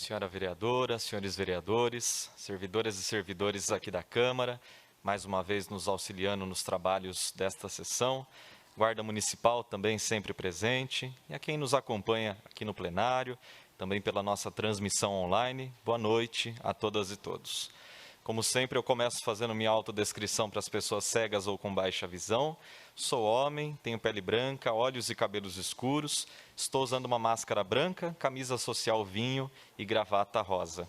Senhora vereadora, senhores vereadores, servidoras e servidores aqui da Câmara, mais uma vez nos auxiliando nos trabalhos desta sessão, Guarda Municipal também sempre presente, e a quem nos acompanha aqui no plenário, também pela nossa transmissão online, boa noite a todas e todos. Como sempre, eu começo fazendo minha autodescrição para as pessoas cegas ou com baixa visão. Sou homem, tenho pele branca, olhos e cabelos escuros, estou usando uma máscara branca, camisa social vinho e gravata rosa.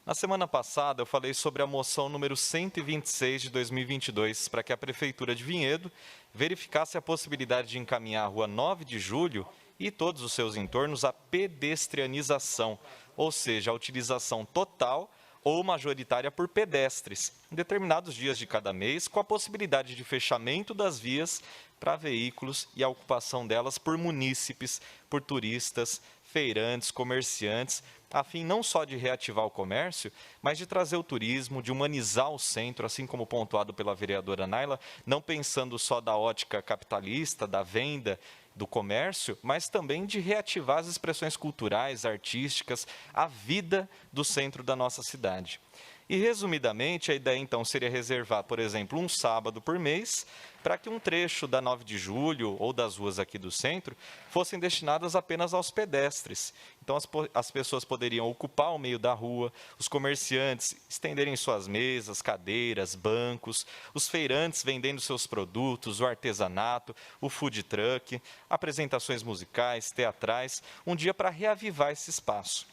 Na semana passada, eu falei sobre a moção número 126 de 2022, para que a Prefeitura de Vinhedo verificasse a possibilidade de encaminhar a Rua 9 de Julho e todos os seus entornos à pedestrianização, ou seja, a utilização total ou majoritária por pedestres, em determinados dias de cada mês, com a possibilidade de fechamento das vias para veículos e a ocupação delas por munícipes, por turistas, feirantes, comerciantes, a fim não só de reativar o comércio, mas de trazer o turismo, de humanizar o centro, assim como pontuado pela vereadora Naila, não pensando só da ótica capitalista, da venda, do comércio, mas também de reativar as expressões culturais, artísticas, a vida do centro da nossa cidade. E, resumidamente, a ideia, então, seria reservar, por exemplo, um sábado por mês, para que um trecho da 9 de julho ou das ruas aqui do centro fossem destinadas apenas aos pedestres. Então, as pessoas poderiam ocupar o meio da rua, os comerciantes estenderem suas mesas, cadeiras, bancos, os feirantes vendendo seus produtos, o artesanato, o food truck, apresentações musicais, teatrais, um dia para reavivar esse espaço.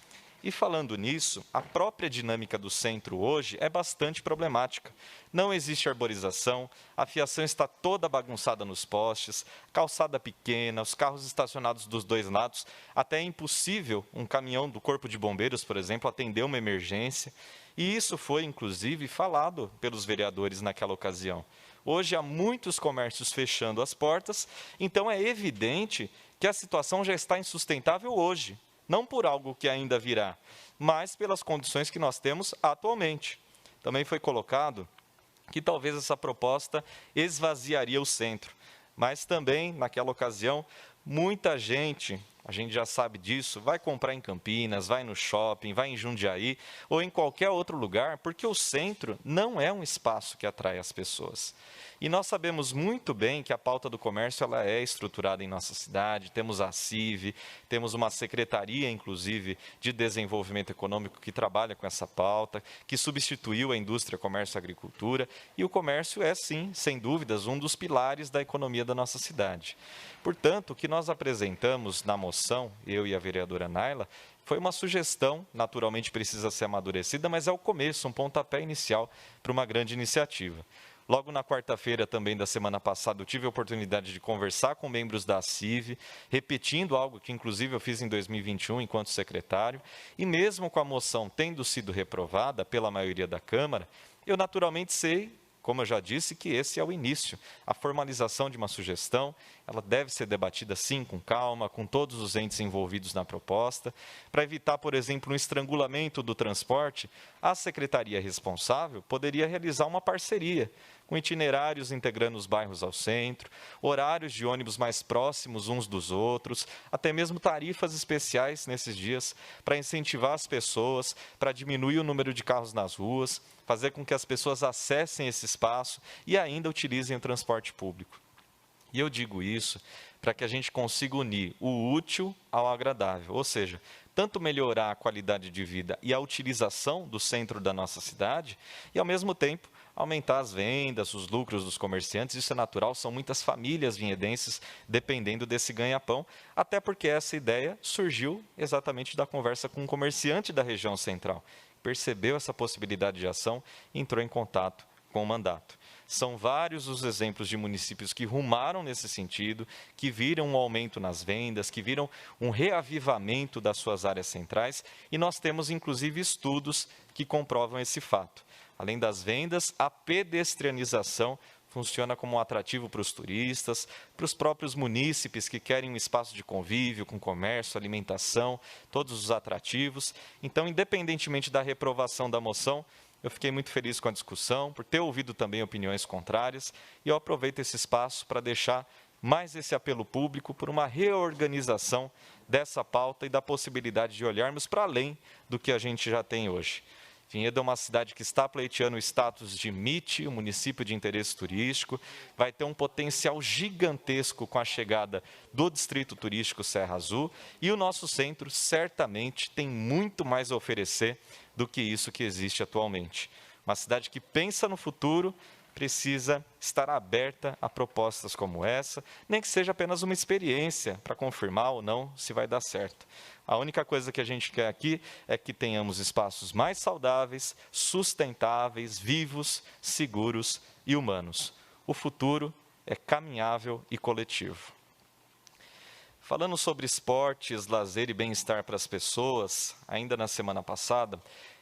E falando nisso, a própria dinâmica do centro hoje é bastante problemática. Não existe arborização, a fiação está toda bagunçada nos postes, calçada pequena, os carros estacionados dos dois lados, até é impossível um caminhão do Corpo de Bombeiros, por exemplo, atender uma emergência. E isso foi, inclusive, falado pelos vereadores naquela ocasião. Hoje há muitos comércios fechando as portas, então é evidente que a situação já está insustentável hoje. Não por algo que ainda virá, mas pelas condições que nós temos atualmente. Também foi colocado que talvez essa proposta esvaziaria o centro, mas também, naquela ocasião, muita gente, a gente já sabe disso, vai comprar em Campinas, vai no shopping, vai em Jundiaí ou em qualquer outro lugar, porque o centro não é um espaço que atrai as pessoas. E nós sabemos muito bem que a pauta do comércio ela é estruturada em nossa cidade, temos a CIV, temos uma secretaria, inclusive, de desenvolvimento econômico que trabalha com essa pauta, que substituiu a indústria, comércio e agricultura, e o comércio é, sim, sem dúvidas, um dos pilares da economia da nossa cidade. Portanto, o que nós apresentamos na moção, eu e a vereadora Naila, foi uma sugestão, naturalmente precisa ser amadurecida, mas é o começo, um pontapé inicial para uma grande iniciativa. Logo na quarta-feira também da semana passada, eu tive a oportunidade de conversar com membros da CIV, repetindo algo que inclusive eu fiz em 2021 enquanto secretário, e mesmo com a moção tendo sido reprovada pela maioria da Câmara, eu naturalmente sei, como eu já disse, que esse é o início. A formalização de uma sugestão, ela deve ser debatida sim, com calma, com todos os entes envolvidos na proposta. Para evitar, por exemplo, um estrangulamento do transporte, a secretaria responsável poderia realizar uma parceria com itinerários integrando os bairros ao centro, horários de ônibus mais próximos uns dos outros, até mesmo tarifas especiais nesses dias para incentivar as pessoas, para diminuir o número de carros nas ruas, fazer com que as pessoas acessem esse espaço e ainda utilizem o transporte público. E eu digo isso para que a gente consiga unir o útil ao agradável, ou seja, tanto melhorar a qualidade de vida e a utilização do centro da nossa cidade, e ao mesmo tempo aumentar as vendas, os lucros dos comerciantes, isso é natural, são muitas famílias vinhedenses dependendo desse ganha-pão, até porque essa ideia surgiu exatamente da conversa com um comerciante da região central, percebeu essa possibilidade de ação e entrou em contato com o mandato. São vários os exemplos de municípios que rumaram nesse sentido, que viram um aumento nas vendas, que viram um reavivamento das suas áreas centrais, e nós temos inclusive estudos que comprovam esse fato. Além das vendas, a pedestrianização funciona como um atrativo para os turistas, para os próprios munícipes que querem um espaço de convívio, com comércio, alimentação, todos os atrativos. Então, independentemente da reprovação da moção, eu fiquei muito feliz com a discussão, por ter ouvido também opiniões contrárias, e eu aproveito esse espaço para deixar mais esse apelo público por uma reorganização dessa pauta e da possibilidade de olharmos para além do que a gente já tem hoje. Vinhedo é uma cidade que está pleiteando o status de MIT, o município de interesse turístico, vai ter um potencial gigantesco com a chegada do Distrito Turístico Serra Azul, e o nosso centro certamente tem muito mais a oferecer do que isso que existe atualmente. Uma cidade que pensa no futuro precisa estar aberta a propostas como essa, nem que seja apenas uma experiência para confirmar ou não se vai dar certo. A única coisa que a gente quer aqui é que tenhamos espaços mais saudáveis, sustentáveis, vivos, seguros e humanos. O futuro é caminhável e coletivo. Falando sobre esportes, lazer e bem-estar para as pessoas, ainda na semana passada,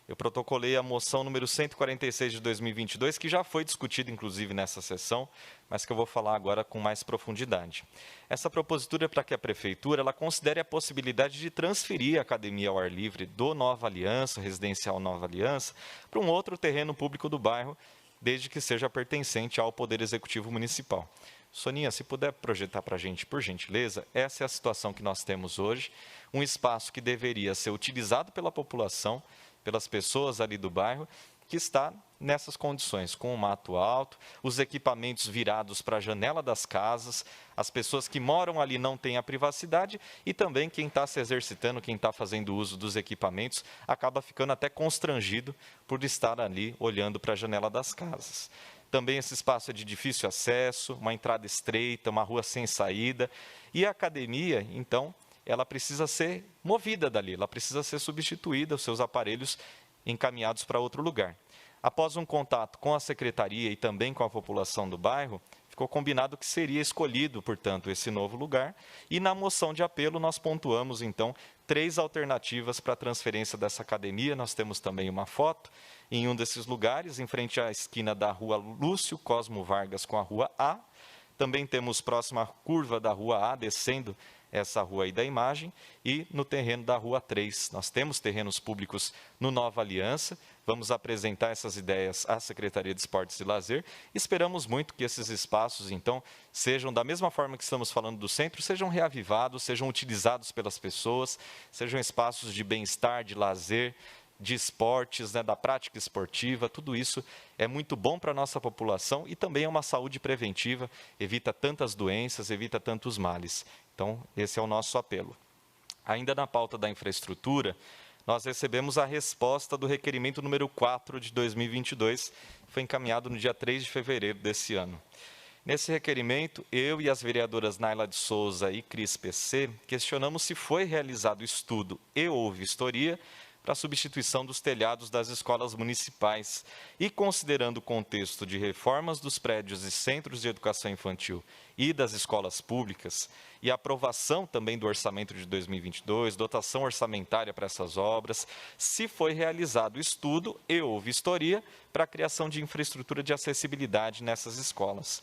eu protocolei a moção número 146 de 2022, que já foi discutida, inclusive, nessa sessão, mas que eu vou falar agora com mais profundidade. Essa propositura é para que a Prefeitura ela considere a possibilidade de transferir a academia ao ar livre do Nova Aliança, residencial Nova Aliança, para um outro terreno público do bairro, desde que seja pertencente ao Poder Executivo Municipal. Soninha, se puder projetar para a gente, por gentileza, essa é a situação que nós temos hoje, um espaço que deveria ser utilizado pela população, pelas pessoas ali do bairro, que está nessas condições, com o mato alto, os equipamentos virados para a janela das casas, as pessoas que moram ali não têm a privacidade e também quem está se exercitando, quem está fazendo uso dos equipamentos, acaba ficando até constrangido por estar ali olhando para a janela das casas. Também esse espaço é de difícil acesso, uma entrada estreita, uma rua sem saída, e a academia, então, ela precisa ser movida dali, ela precisa ser substituída, os seus aparelhos encaminhados para outro lugar. Após um contato com a secretaria e também com a população do bairro, ficou combinado que seria escolhido, portanto, esse novo lugar, e na moção de apelo nós pontuamos, então, 3 alternativas para a transferência dessa academia. Nós temos também uma foto em um desses lugares, em frente à esquina da rua Lúcio Cosmo Vargas com a rua A. Também temos próxima à curva da rua A, descendo essa rua aí da imagem, e no terreno da Rua 3. Nós temos terrenos públicos no Nova Aliança, vamos apresentar essas ideias à Secretaria de Esportes e Lazer. Esperamos muito que esses espaços, então, sejam, da mesma forma que estamos falando do centro, sejam reavivados, sejam utilizados pelas pessoas, sejam espaços de bem-estar, de lazer, de esportes, da prática esportiva. Tudo isso é muito bom para a nossa população e também é uma saúde preventiva, evita tantas doenças, evita tantos males. Então, esse é o nosso apelo. Ainda na pauta da infraestrutura, nós recebemos a resposta do requerimento número 4 de 2022, que foi encaminhado no dia 3 de fevereiro desse ano. Nesse requerimento, eu e as vereadoras Naila de Souza e Cris PC questionamos se foi realizado estudo e ou vistoria para a substituição dos telhados das escolas municipais e, considerando o contexto de reformas dos prédios e centros de educação infantil e das escolas públicas, e a aprovação também do orçamento de 2022, dotação orçamentária para essas obras, se foi realizado estudo e ou vistoria para a criação de infraestrutura de acessibilidade nessas escolas.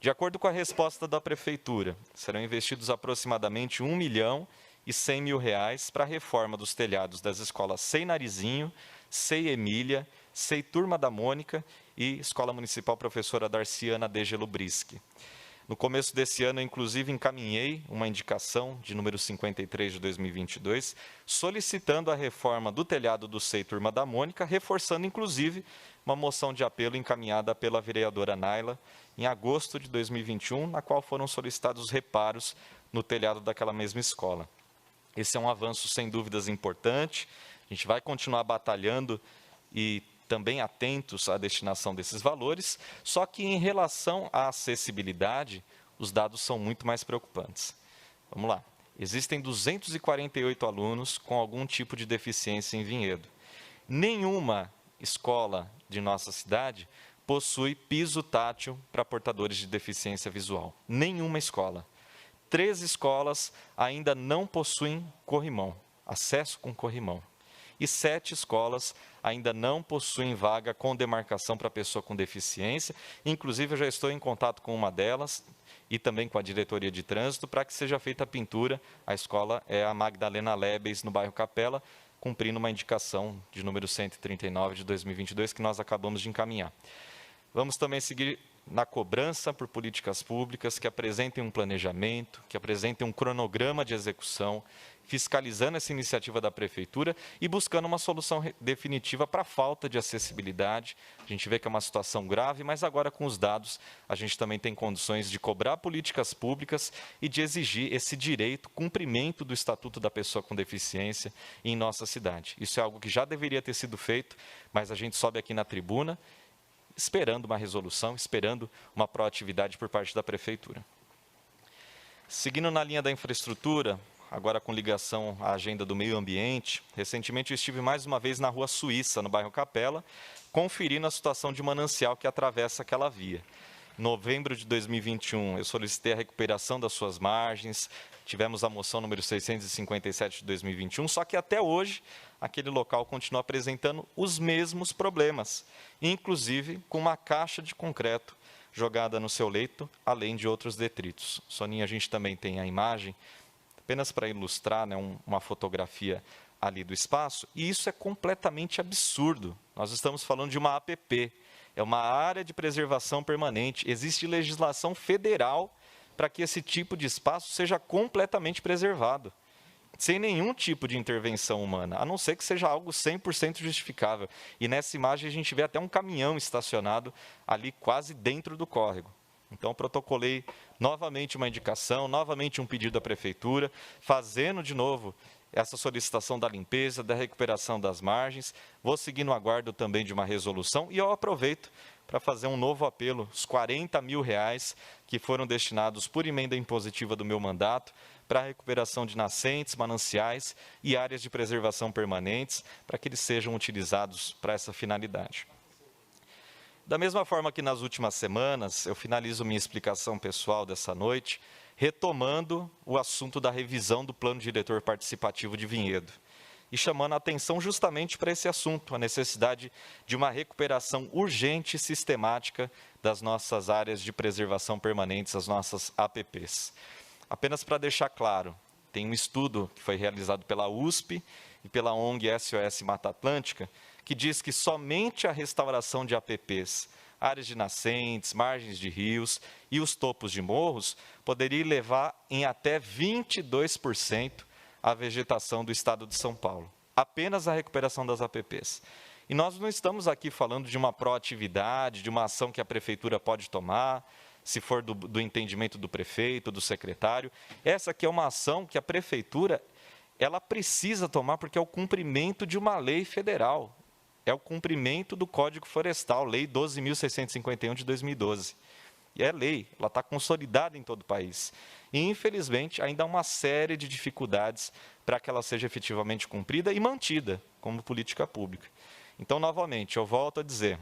De acordo com a resposta da Prefeitura, serão investidos aproximadamente R$ 1.100.000 para a reforma dos telhados das escolas Sei Narizinho, Sei Emília, Sei Turma da Mônica e Escola Municipal Professora Darciana de Gelubriski. No começo desse ano, eu, inclusive, encaminhei uma indicação de número 53 de 2022, solicitando a reforma do telhado do Sei Turma da Mônica, reforçando, inclusive, uma moção de apelo encaminhada pela vereadora Naila em agosto de 2021, na qual foram solicitados reparos no telhado daquela mesma escola. Esse é um avanço, sem dúvidas, importante. A gente vai continuar batalhando e também atentos à destinação desses valores, só que em relação à acessibilidade, os dados são muito mais preocupantes. Vamos lá. Existem 248 alunos com algum tipo de deficiência em Vinhedo. Nenhuma escola de nossa cidade possui piso tátil para portadores de deficiência visual. Nenhuma escola. 3 escolas ainda não possuem corrimão, acesso com corrimão. E 7 escolas ainda não possuem vaga com demarcação para pessoa com deficiência. Inclusive, eu já estou em contato com uma delas e também com a diretoria de trânsito para que seja feita a pintura. A escola é a Magdalena Lebes, no bairro Capela, cumprindo uma indicação de número 139 de 2022 que nós acabamos de encaminhar. Vamos também seguir na cobrança por políticas públicas que apresentem um planejamento, que apresentem um cronograma de execução, fiscalizando essa iniciativa da Prefeitura e buscando uma solução definitiva para a falta de acessibilidade. A gente vê que é uma situação grave, mas agora com os dados a gente também tem condições de cobrar políticas públicas e de exigir esse direito, cumprimento do Estatuto da Pessoa com Deficiência em nossa cidade. Isso é algo que já deveria ter sido feito, mas a gente sobe aqui na tribuna esperando uma resolução, esperando uma proatividade por parte da Prefeitura. Seguindo na linha da infraestrutura, agora com ligação à agenda do meio ambiente, recentemente eu estive mais uma vez na Rua Suíça, no bairro Capela, conferindo a situação de manancial que atravessa aquela via. Em novembro de 2021, eu solicitei a recuperação das suas margens, tivemos a moção número 657 de 2021, só que até hoje aquele local continua apresentando os mesmos problemas, inclusive com uma caixa de concreto jogada no seu leito, além de outros detritos. Soninha, a gente também tem a imagem, apenas para ilustrar, né, uma fotografia ali do espaço, e isso é completamente absurdo. Nós estamos falando de uma APP, é uma área de preservação permanente, existe legislação federal para que esse tipo de espaço seja completamente preservado, sem nenhum tipo de intervenção humana, a não ser que seja algo 100% justificável. E nessa imagem a gente vê até um caminhão estacionado ali quase dentro do córrego. Então, protocolei novamente uma indicação, novamente um pedido à Prefeitura, fazendo de novo essa solicitação da limpeza, da recuperação das margens. Vou seguir no aguardo também de uma resolução e eu aproveito para fazer um novo apelo, os R$40 mil que foram destinados por emenda impositiva do meu mandato para a recuperação de nascentes, mananciais e áreas de preservação permanentes, para que eles sejam utilizados para essa finalidade. Da mesma forma que nas últimas semanas, eu finalizo minha explicação pessoal dessa noite, retomando o assunto da revisão do Plano Diretor Participativo de Vinhedo, e chamando a atenção justamente para esse assunto, a necessidade de uma recuperação urgente e sistemática das nossas áreas de preservação permanentes, as nossas APPs. Apenas para deixar claro, tem um estudo que foi realizado pela USP e pela ONG SOS Mata Atlântica, que diz que somente a restauração de APPs, áreas de nascentes, margens de rios e os topos de morros, poderia levar em até 22% a vegetação do estado de São Paulo. Apenas a recuperação das APPs. E nós não estamos aqui falando de uma proatividade, de uma ação que a Prefeitura pode tomar, se for do entendimento do prefeito, do secretário. Essa aqui é uma ação que a Prefeitura ela precisa tomar porque é o cumprimento de uma lei federal. É o cumprimento do Código Florestal, Lei 12.651 de 2012. E é lei, ela está consolidada em todo o país. E, infelizmente, ainda há uma série de dificuldades para que ela seja efetivamente cumprida e mantida como política pública. Então, novamente, eu volto a dizer,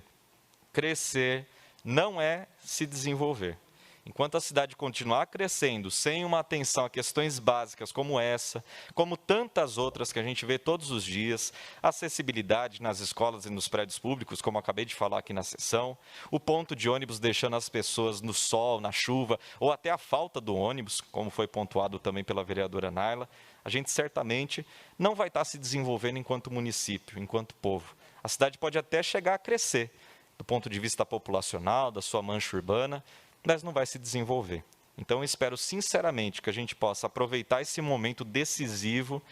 crescer não é se desenvolver. Enquanto a cidade continuar crescendo sem uma atenção a questões básicas como essa, como tantas outras que a gente vê todos os dias, acessibilidade nas escolas e nos prédios públicos, como acabei de falar aqui na sessão, o ponto de ônibus deixando as pessoas no sol, na chuva, ou até a falta do ônibus, como foi pontuado também pela vereadora Naila, a gente certamente não vai estar se desenvolvendo enquanto município, enquanto povo. A cidade pode até chegar a crescer, do ponto de vista populacional, da sua mancha urbana, mas não vai se desenvolver. Então, eu espero sinceramente que a gente possa aproveitar esse momento decisivo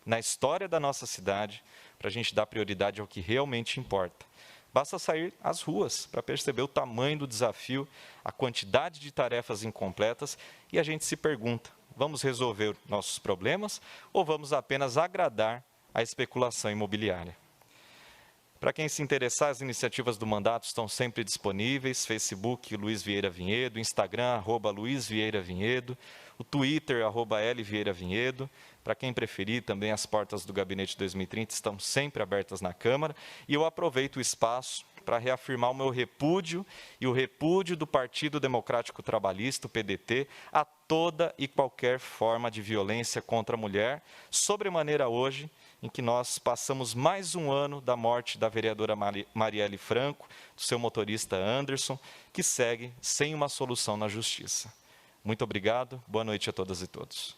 na história da nossa cidade para a gente dar prioridade ao que realmente importa. Basta sair às ruas para perceber o tamanho do desafio, a quantidade de tarefas incompletas e a gente se pergunta, vamos resolver nossos problemas ou vamos apenas agradar a especulação imobiliária? Para quem se interessar, as iniciativas do mandato estão sempre disponíveis, Facebook Luiz Vieira Vinhedo, Instagram, @Luiz Vieira Vinhedo, o Twitter, @LVieiraVinhedo. Para quem preferir, também as portas do Gabinete 2030 estão sempre abertas na Câmara, e eu aproveito o espaço para reafirmar o meu repúdio e o repúdio do Partido Democrático Trabalhista, o PDT, a toda e qualquer forma de violência contra a mulher, sobremaneira hoje, em que nós passamos mais um ano da morte da vereadora Marielle Franco, do seu motorista Anderson, que segue sem uma solução na Justiça. Muito obrigado, boa noite a todas e todos.